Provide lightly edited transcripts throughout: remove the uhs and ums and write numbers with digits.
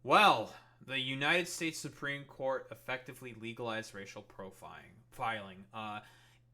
Well, the United States Supreme Court effectively legalized racial profiling.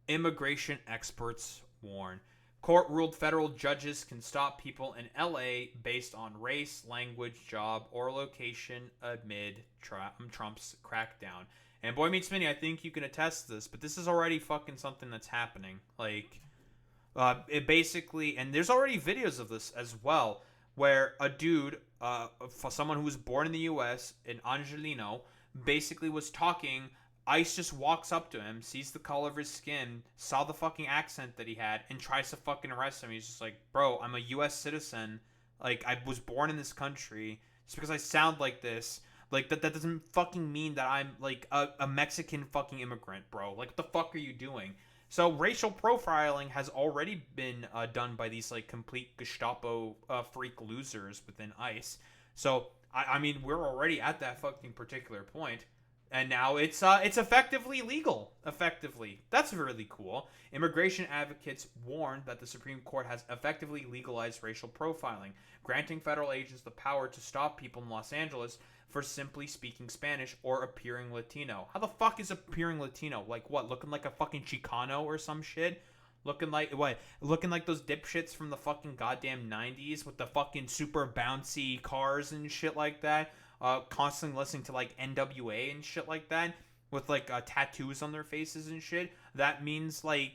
Immigration experts warn. Court ruled federal judges can stop people in LA based on race, language, job, or location amid Trump's crackdown. And Boy Meets Mini, I think you can attest to this, but this is already fucking something that's happening. It basically, and there's already videos of this as well, where a dude, for someone who was born in the U.S., an Angelino, basically was talking. ICE just walks up to him, sees the color of his skin, saw the fucking accent that he had, and tries to fucking arrest him. He's just like, bro, I'm a U.S. citizen. Like, I was born in this country. Just because I sound like this, like, that doesn't fucking mean that I'm, like, a Mexican fucking immigrant, bro. Like, what the fuck are you doing? So racial profiling has already been done by these like complete Gestapo freak losers within ICE. So I mean we're already at that fucking particular point, and now it's effectively legal. Effectively, that's really cool. Immigration advocates warned that the Supreme Court has effectively legalized racial profiling, granting federal agents the power to stop people in Los Angeles for simply speaking Spanish or appearing Latino. How the fuck is appearing Latino? Like what? Looking like a fucking Chicano or some shit? Looking like what? Looking like those dipshits from the fucking goddamn 90s with the fucking super bouncy cars and shit like that. Constantly listening to like NWA and shit like that with like tattoos on their faces and shit. That means like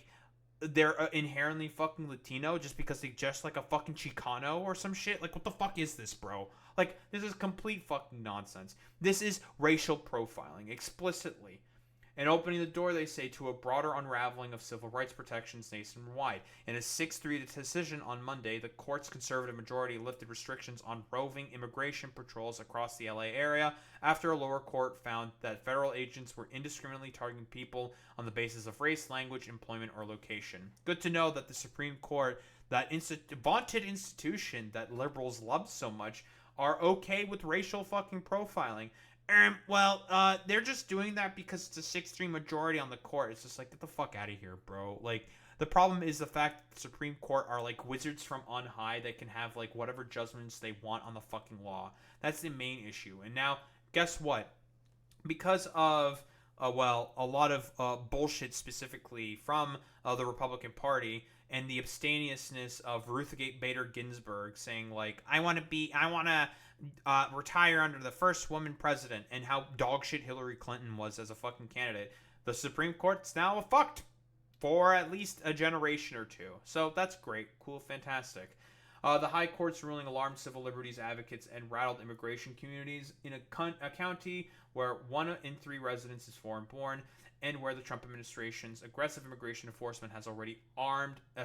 they're inherently fucking Latino just because they just like a fucking Chicano or some shit. Like, what the fuck is this, bro? Like, this is complete fucking nonsense. This is racial profiling explicitly. And opening the door, they say, to a broader unraveling of civil rights protections nationwide. In a 6-3 decision on Monday, the court's conservative majority lifted restrictions on roving immigration patrols across the LA area after a lower court found that federal agents were indiscriminately targeting people on the basis of race, language, employment, or location. Good to know that the Supreme Court, that vaunted institution that liberals love so much, are okay with racial fucking profiling. They're just doing that because it's a 6-3 majority on the court. It's just like, get the fuck out of here, bro. Like, the problem is the fact that the Supreme Court are like wizards from on high that can have like whatever judgments they want on the fucking law. That's the main issue. And now, guess what? Because of a lot of bullshit specifically from the Republican Party and the abstemiousness of Ruth Bader Ginsburg saying like I want to retire under the first woman president, and how dogshit Hillary Clinton was as a fucking candidate. The Supreme Court's now fucked for at least a generation or two. So that's great, cool, fantastic. The High Court's ruling alarmed civil liberties advocates and rattled immigration communities in a county where 1 in 3 residents is foreign born, and where the Trump administration's aggressive immigration enforcement has already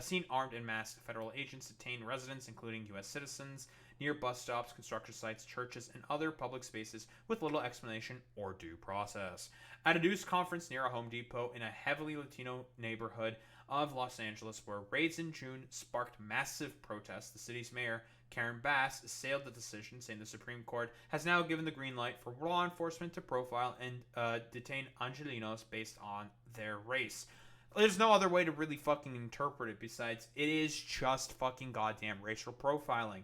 seen armed and masked federal agents detain residents, including U.S. citizens, near bus stops, construction sites, churches, and other public spaces with little explanation or due process. At a news conference near a Home Depot in a heavily Latino neighborhood of Los Angeles, where raids in June sparked massive protests, the city's mayor, Karen Bass, assailed the decision, saying the Supreme Court has now given the green light for law enforcement to profile and detain Angelinos based on their race. There's no other way to really fucking interpret it besides it is just fucking goddamn racial profiling.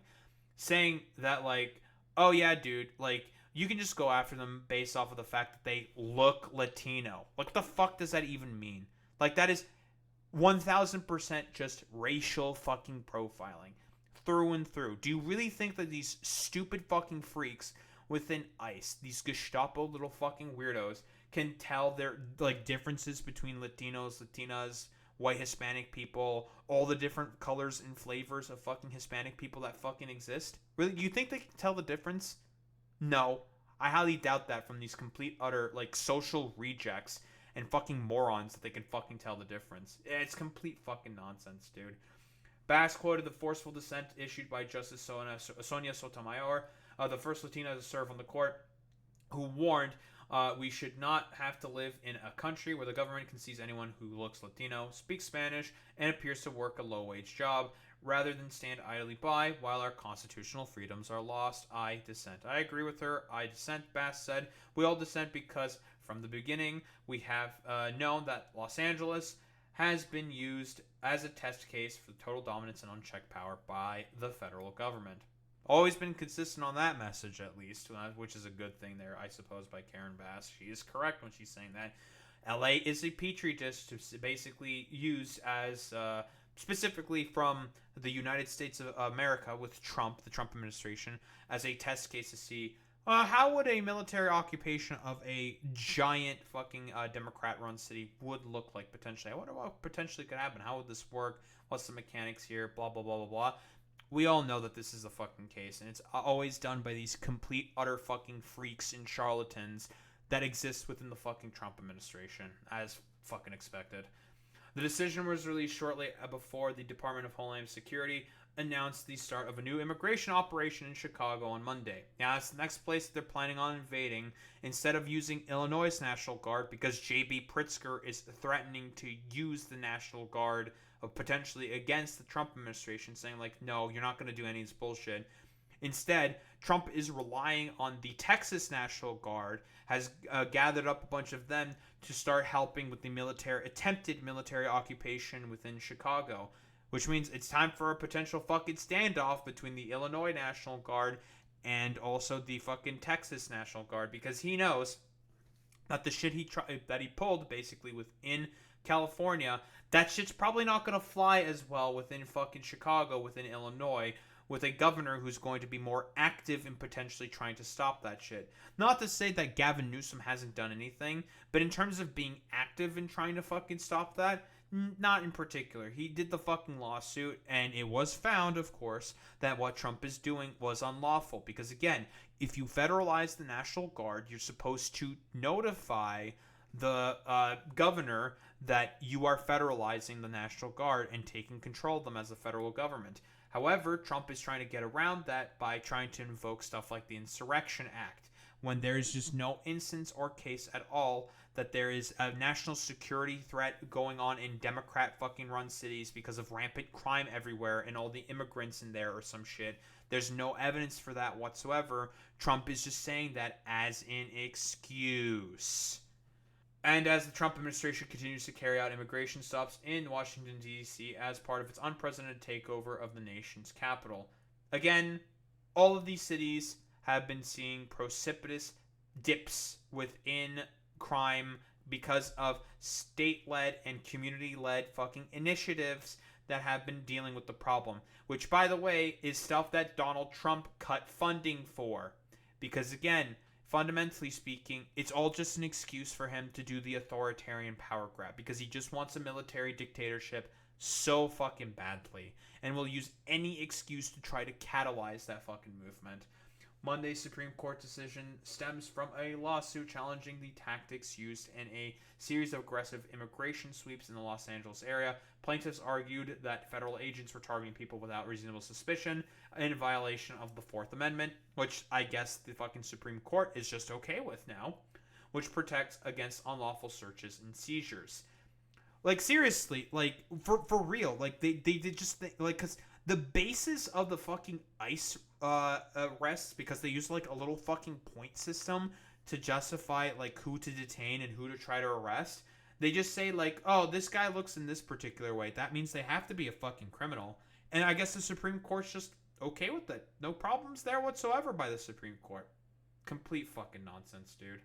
Saying that, like, oh yeah, dude, like, you can just go after them based off of the fact that they look Latino. Like, what the fuck does that even mean? Like, that is 1000% just racial fucking profiling through and through. Do you really think that these stupid fucking freaks within ICE, these Gestapo little fucking weirdos, can tell their like differences between Latinos, Latinas, white Hispanic people, all the different colors and flavors of fucking Hispanic people that fucking exist? Really? Do you think they can tell the difference? No. I highly doubt that from these complete utter like social rejects and fucking morons that they can fucking tell the difference. It's complete fucking nonsense, dude. Bass quoted the forceful dissent issued by Justice Sonia Sotomayor, the first Latina to serve on the court, who warned we should not have to live in a country where the government can seize anyone who looks Latino, speaks Spanish, and appears to work a low wage job, rather than stand idly by while our constitutional freedoms are lost. I dissent. I agree with her. I dissent, Bass said. We all dissent because from the beginning we have known that Los Angeles has been used as a test case for total dominance and unchecked power by the federal government. Always been consistent on that message, at least, which is a good thing there, I suppose, by Karen Bass. She is correct when she's saying that LA is a petri dish to basically use as, specifically from the United States of America with Trump, the Trump administration, as a test case to see how would a military occupation of a giant fucking Democrat-run city would look like potentially. I wonder what potentially could happen. How would this work? What's the mechanics here? Blah, blah, blah, blah, blah. We all know that this is the fucking case, and it's always done by these complete, utter fucking freaks and charlatans that exist within the fucking Trump administration, as fucking expected. The decision was released shortly before the Department of Homeland Security announced the start of a new immigration operation in Chicago on Monday. Now, that's the next place they're planning on invading instead of using Illinois' National Guard because J.B. Pritzker is threatening to use the National Guard potentially against the Trump administration, saying, like, no, you're not going to do any of this bullshit. Instead, Trump is relying on the Texas National Guard, has gathered up a bunch of them to start helping with the attempted military occupation within Chicago, which means it's time for a potential fucking standoff between the Illinois National Guard and also the fucking Texas National Guard, because he knows that the shit that he pulled basically within California, that shit's probably not going to fly as well within fucking Chicago, within Illinois, with a governor who's going to be more active in potentially trying to stop that shit. Not to say that Gavin Newsom hasn't done anything, but in terms of being active in trying to fucking stop that, not in particular. He did the fucking lawsuit, and it was found, of course, that what Trump is doing was unlawful. Because again, if you federalize the National Guard, you're supposed to notify the governor that you are federalizing the National Guard and taking control of them as a federal government. However, Trump is trying to get around that by trying to invoke stuff like the Insurrection Act, when there is just no instance or case at all that there is a national security threat going on in Democrat fucking run cities because of rampant crime everywhere and all the immigrants in there or some shit. There's no evidence for that whatsoever. Trump is just saying that as an excuse. And as the Trump administration continues to carry out immigration stops in Washington, D.C. as part of its unprecedented takeover of the nation's capital. Again, all of these cities have been seeing precipitous dips within crime because of state-led and community-led fucking initiatives that have been dealing with the problem. Which, by the way, is stuff that Donald Trump cut funding for. Because, again, fundamentally speaking, it's all just an excuse for him to do the authoritarian power grab because he just wants a military dictatorship so fucking badly and will use any excuse to try to catalyze that fucking movement. Monday's Supreme Court decision stems from a lawsuit challenging the tactics used in a series of aggressive immigration sweeps in the Los Angeles area. Plaintiffs argued that federal agents were targeting people without reasonable suspicion in violation of the Fourth Amendment, which I guess the fucking Supreme Court is just okay with now, which protects against unlawful searches and seizures. Like, seriously, like, for real, like, they did just, like, because the basis of the fucking ICE arrests, because they use, like, a little fucking point system to justify, like, who to detain and who to try to arrest, they just say, like, oh, this guy looks in this particular way. That means they have to be a fucking criminal. And I guess the Supreme Court's just okay with it. No problems there whatsoever by the Supreme Court. Complete fucking nonsense, dude.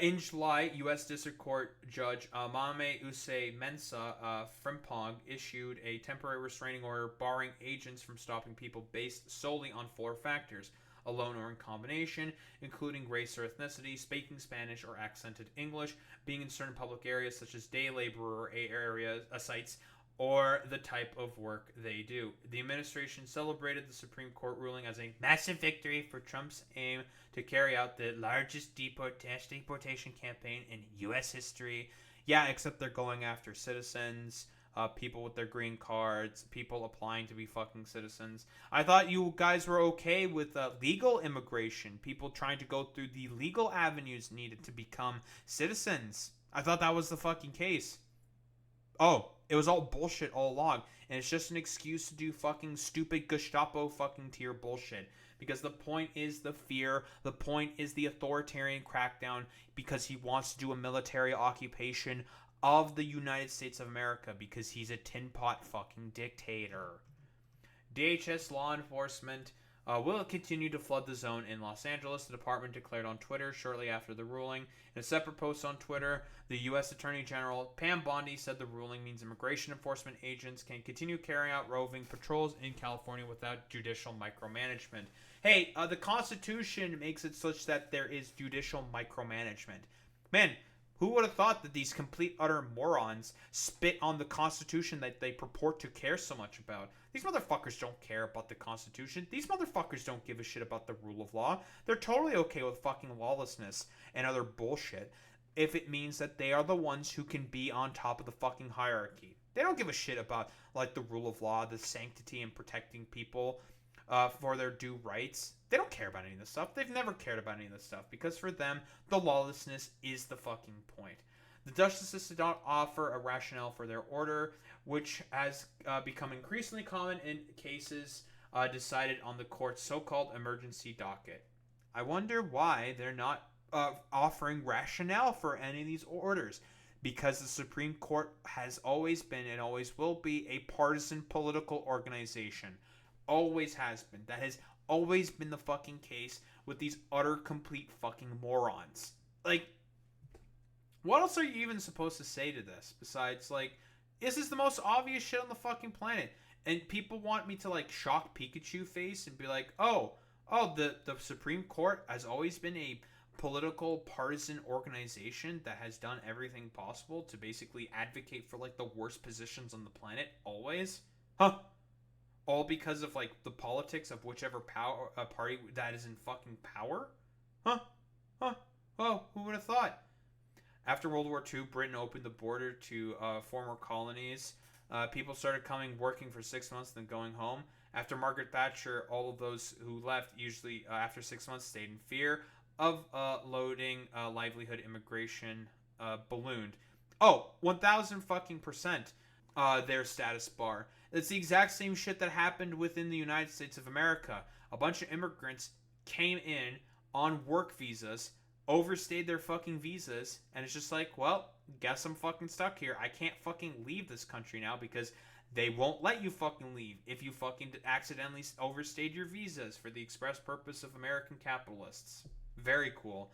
In July, U.S. District Court Judge Mame Use Mensah Frimpong issued a temporary restraining order barring agents from stopping people based solely on 4 factors, alone or in combination, including race or ethnicity, speaking Spanish or accented English, being in certain public areas such as day laborer areas, sites, or the type of work they do. The administration celebrated the Supreme Court ruling as a massive victory for Trump's aim to carry out the largest deportation campaign in U.S. history. Yeah, except they're going after citizens, people with their green cards, people applying to be fucking citizens. I thought you guys were okay with legal immigration, people trying to go through the legal avenues needed to become citizens. I thought that was the fucking case. Oh, it was all bullshit all along. And it's just an excuse to do fucking stupid Gestapo fucking tier bullshit. Because the point is the fear. The point is the authoritarian crackdown. Because he wants to do a military occupation of the United States of America. Because he's a tin pot fucking dictator. DHS law enforcement will continue to flood the zone in Los Angeles, the department declared on Twitter shortly after the ruling. In a separate post on Twitter, the U.S. Attorney General Pam Bondi said the ruling means immigration enforcement agents can continue carrying out roving patrols in California without judicial micromanagement. Hey, the Constitution makes it such that there is judicial micromanagement. Man, who would have thought that these complete utter morons spit on the Constitution that they purport to care so much about? These motherfuckers don't care about the Constitution. These motherfuckers don't give a shit about the rule of law. They're totally okay with fucking lawlessness and other bullshit if it means that they are the ones who can be on top of the fucking hierarchy. They don't give a shit about, like, the rule of law, the sanctity and protecting people for their due rights. They don't care about any of this stuff. They've never cared about any of this stuff because for them, the lawlessness is the fucking point. The justices did not offer a rationale for their order, which has become increasingly common in cases decided on the court's so-called emergency docket. I wonder why they're not offering rationale for any of these orders. Because the Supreme Court has always been and always will be a partisan political organization. Always has been. That has always been the fucking case with these utter complete fucking morons. Like, what else are you even supposed to say to this besides, like, this is the most obvious shit on the fucking planet, and people want me to, like, shock Pikachu face and be like, the Supreme Court has always been a political partisan organization that has done everything possible to basically advocate for, like, the worst positions on the planet always? Huh? All because of, like, the politics of whichever party that is in fucking power? Huh? Oh, who would have thought? After World War II, Britain opened the border to former colonies. People started coming, working for 6 months, then going home. After Margaret Thatcher, all of those who left, usually after 6 months, stayed in fear of loading livelihood immigration ballooned. Oh, 1,000 fucking percent their status bar. It's the exact same shit that happened within the United States of America. A bunch of immigrants came in on work visas, overstayed their fucking visas, and it's just like, well, guess I'm fucking stuck here. I can't fucking leave this country now because they won't let you fucking leave if you fucking accidentally overstayed your visas for the express purpose of American capitalists. Very cool.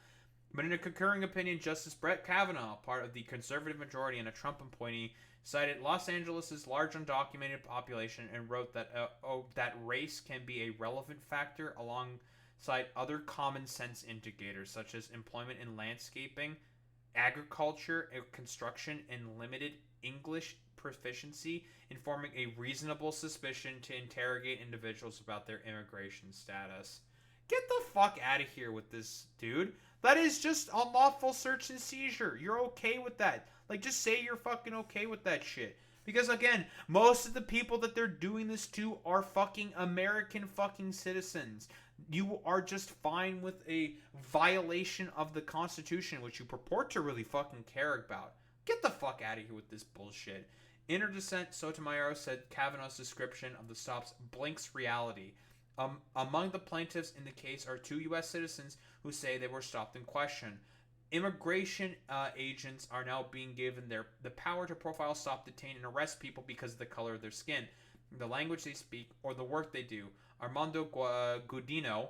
But in a concurring opinion, Justice Brett Kavanaugh, part of the conservative majority and a Trump appointee, cited Los Angeles' large undocumented population and wrote that that race can be a relevant factor alongside other common sense indicators such as employment in landscaping, agriculture, construction, and limited English proficiency, informing a reasonable suspicion to interrogate individuals about their immigration status. Get the fuck out of here with this, dude. That is just unlawful search and seizure. You're okay with that. Like, just say you're fucking okay with that shit. Because, again, most of the people that they're doing this to are fucking American fucking citizens. You are just fine with a violation of the Constitution, which you purport to really fucking care about. Get the fuck out of here with this bullshit. Interdissent Sotomayor said Kavanaugh's description of the stops blinks reality. Among the plaintiffs in the case are 2 U.S. citizens who say they were stopped in question. Immigration agents are now being given the power to profile, stop, detain, and arrest people because of the color of their skin, the language they speak, or the work they do. Armando Gudino,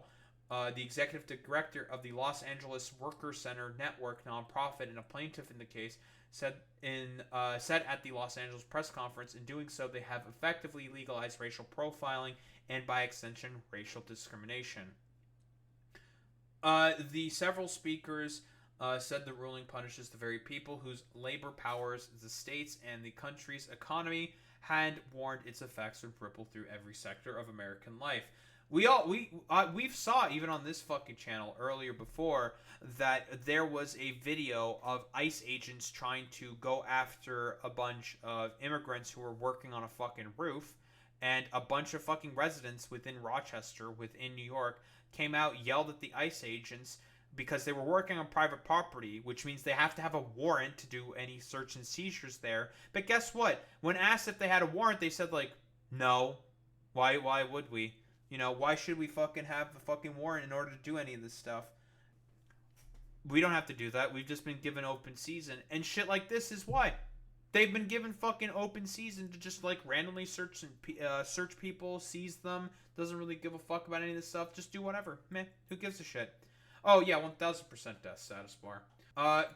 the executive director of the Los Angeles Worker Center Network nonprofit and a plaintiff in the case, said at the Los Angeles press conference, in doing so, they have effectively legalized racial profiling and, by extension, racial discrimination. The several speakers said the ruling punishes the very people whose labor powers the states and the country's economy had warned its effects would ripple through every sector of American life. We've saw even on this fucking channel earlier before that there was a video of ICE agents trying to go after a bunch of immigrants who were working on a fucking roof, and a bunch of fucking residents within Rochester, within New York, came out, yelled at the ICE agents because they were working on private property, which means they have to have a warrant to do any search and seizures there. But guess what? When asked if they had a warrant, they said, like, no. Why would we? You know, why should we fucking have the fucking warrant in order to do any of this stuff? We don't have to do that. We've just been given open season. And shit like this is why. They've been given fucking open season to just like randomly search people, seize them. Doesn't really give a fuck about any of this stuff. Just do whatever. Meh. Who gives a shit? Oh yeah, 1000% death status bar.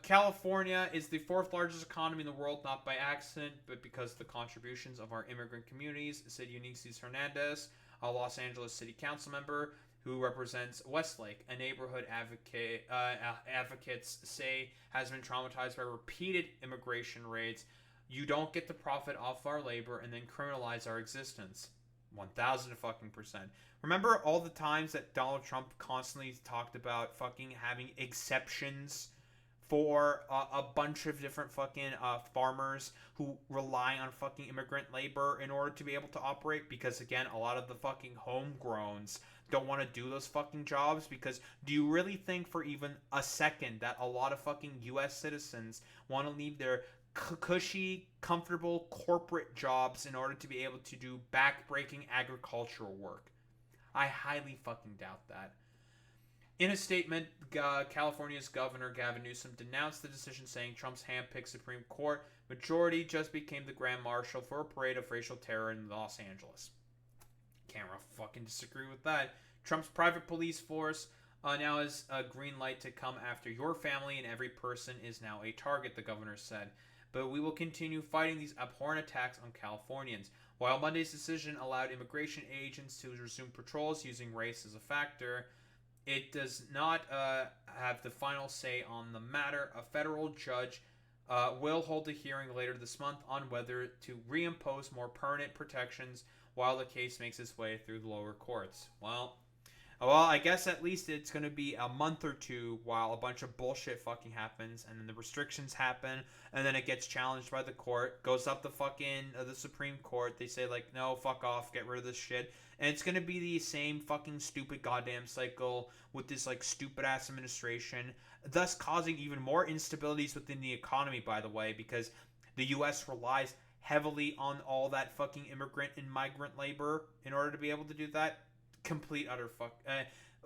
California is the fourth largest economy in the world, not by accident, but because of the contributions of our immigrant communities, said Eunices Hernandez, a Los Angeles City Council member who represents Westlake, a neighborhood advocates say has been traumatized by repeated immigration raids. You don't get to profit off our labor and then criminalize our existence. 1000 fucking percent. Remember all the times that Donald Trump constantly talked about fucking having exceptions for a bunch of different fucking farmers who rely on fucking immigrant labor in order to be able to operate? Because again, a lot of the fucking homegrowns don't want to do those fucking jobs. Because do you really think for even a second that a lot of fucking US citizens want to leave their cushy, comfortable corporate jobs in order to be able to do backbreaking agricultural work? I highly fucking doubt that. In a statement, California's Governor Gavin Newsom denounced the decision, saying Trump's hand-picked Supreme Court majority just became the grand marshal for a parade of racial terror in Los Angeles. Can't fucking disagree with that. Trump's private police force now has a green light to come after your family, and every person is now a target, the governor said. But we will continue fighting these abhorrent attacks on Californians. While Monday's decision allowed immigration agents to resume patrols using race as a factor, it does not have the final say on the matter. A federal judge will hold a hearing later this month on whether to reimpose more permanent protections while the case makes its way through the lower courts. Well, I guess at least it's going to be a month or two while a bunch of bullshit fucking happens, and then the restrictions happen, and then it gets challenged by the court, goes up the fucking the Supreme Court. They say like, no, fuck off, get rid of this shit, and it's going to be the same fucking stupid goddamn cycle with this like stupid ass administration, thus causing even more instabilities within the economy. By the way, because the U.S. relies heavily on all that fucking immigrant and migrant labor in order to be able to do that. Complete utter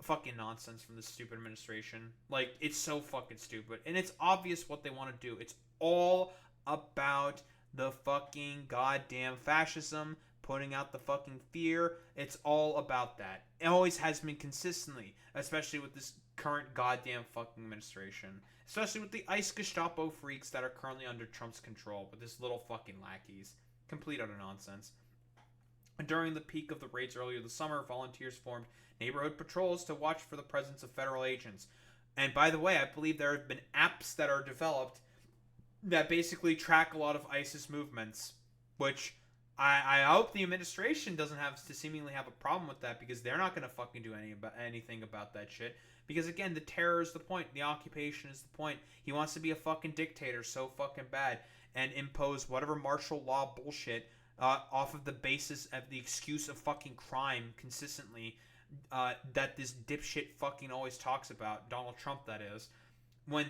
fucking nonsense from this stupid administration. Like, it's so fucking stupid, and it's obvious what they want to do. It's all about the fucking goddamn fascism, putting out the fucking fear. It's all about that. It always has been consistently, especially with this current goddamn fucking administration, especially with the ICE Gestapo freaks that are currently under Trump's control with this little fucking lackeys. Complete utter nonsense. During the peak of the raids earlier this summer, volunteers formed neighborhood patrols to watch for the presence of federal agents. And by the way, I believe there have been apps that are developed that basically track a lot of ISIS movements, which I hope the administration doesn't have to seemingly have a problem with that, because they're not going to fucking do anything about that shit. Because again, the terror is the point. The occupation is the point. He wants to be a fucking dictator so fucking bad and impose whatever martial law bullshit off of the basis of the excuse of fucking crime consistently that this dipshit fucking always talks about, Donald Trump that is, when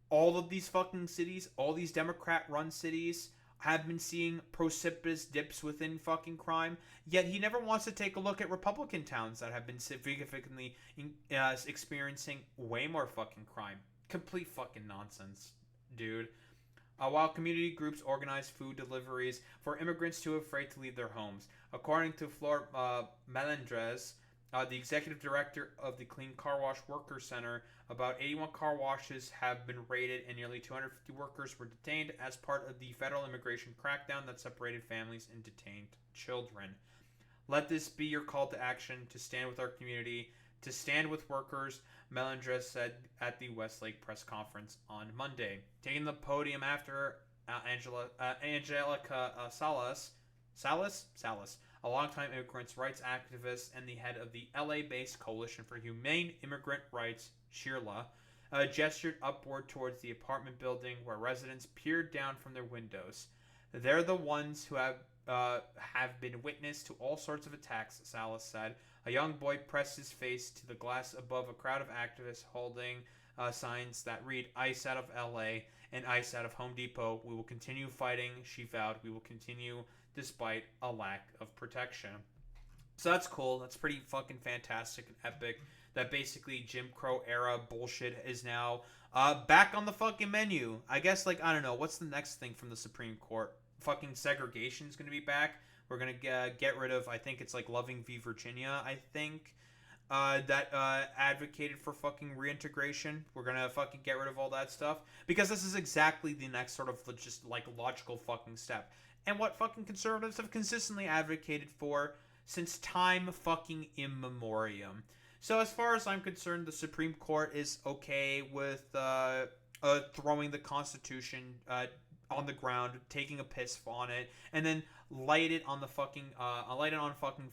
all of these fucking cities, all these Democrat-run cities have been seeing precipitous dips within fucking crime, yet he never wants to take a look at Republican towns that have been significantly experiencing way more fucking crime. Complete fucking nonsense, dude. While community groups organize food deliveries for immigrants too afraid to leave their homes. According to Flor Melendrez, the executive director of the Clean Car Wash Workers Center, about 81 car washes have been raided and nearly 250 workers were detained as part of the federal immigration crackdown that separated families and detained children. Let this be your call to action, to stand with our community, to stand with workers, Melendrez said at the Westlake press conference on Monday. Taking the podium after Angelica Salas, a longtime immigrant rights activist and the head of the LA-based Coalition for Humane Immigrant Rights, Shirla, gestured upward towards the apartment building where residents peered down from their windows. They're the ones who have been witness to all sorts of attacks, Salas said. A young boy pressed his face to the glass above a crowd of activists holding signs that read "ICE out of LA" and "ICE out of Home Depot." We will continue fighting, she vowed. We will continue despite a lack of protection. So that's cool. That's pretty fucking fantastic and epic. That basically Jim Crow era bullshit is now back on the fucking menu. I guess, like, I don't know. What's the next thing from the Supreme Court? Fucking segregation is going to be back. We're going to get rid of, I think it's like Loving v. Virginia, I think, that advocated for fucking reintegration. We're going to fucking get rid of all that stuff. Because this is exactly the next sort of just, like, logical fucking step. And what fucking conservatives have consistently advocated for since time fucking immemorium. So as far as I'm concerned, the Supreme Court is okay with throwing the Constitution on the ground, taking a piss on it, and then light it on fucking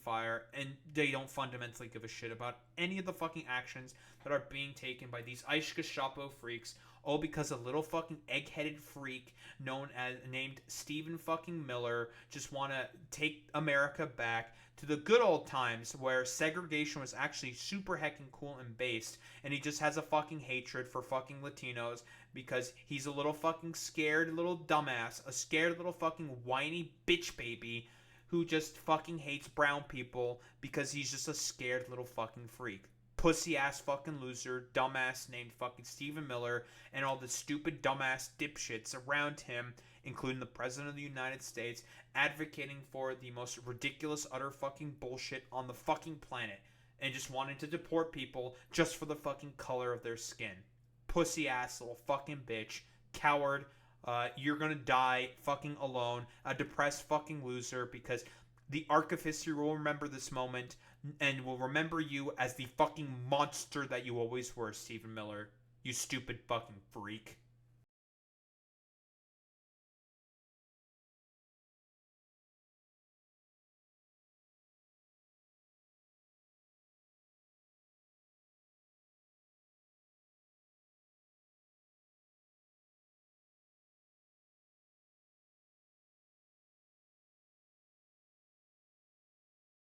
fire, and they don't fundamentally give a shit about any of the fucking actions that are being taken by these Ice Gestapo freaks, all because a little fucking egg-headed freak named Stephen fucking Miller just want to take America back to the good old times where segregation was actually super heckin' cool and based, and he just has a fucking hatred for fucking Latinos because he's a little fucking scared little dumbass, a scared little fucking whiny bitch baby who just fucking hates brown people because he's just a scared little fucking freak. Pussy ass fucking loser, dumbass named fucking Stephen Miller, and all the stupid dumbass dipshits around him, including the President of the United States, advocating for the most ridiculous, utter fucking bullshit on the fucking planet, and just wanting to deport people just for the fucking color of their skin. Pussy ass little fucking bitch, coward, you're gonna die fucking alone, a depressed fucking loser, because the arc of history will remember this moment and will remember you as the fucking monster that you always were, Stephen Miller. You stupid fucking freak.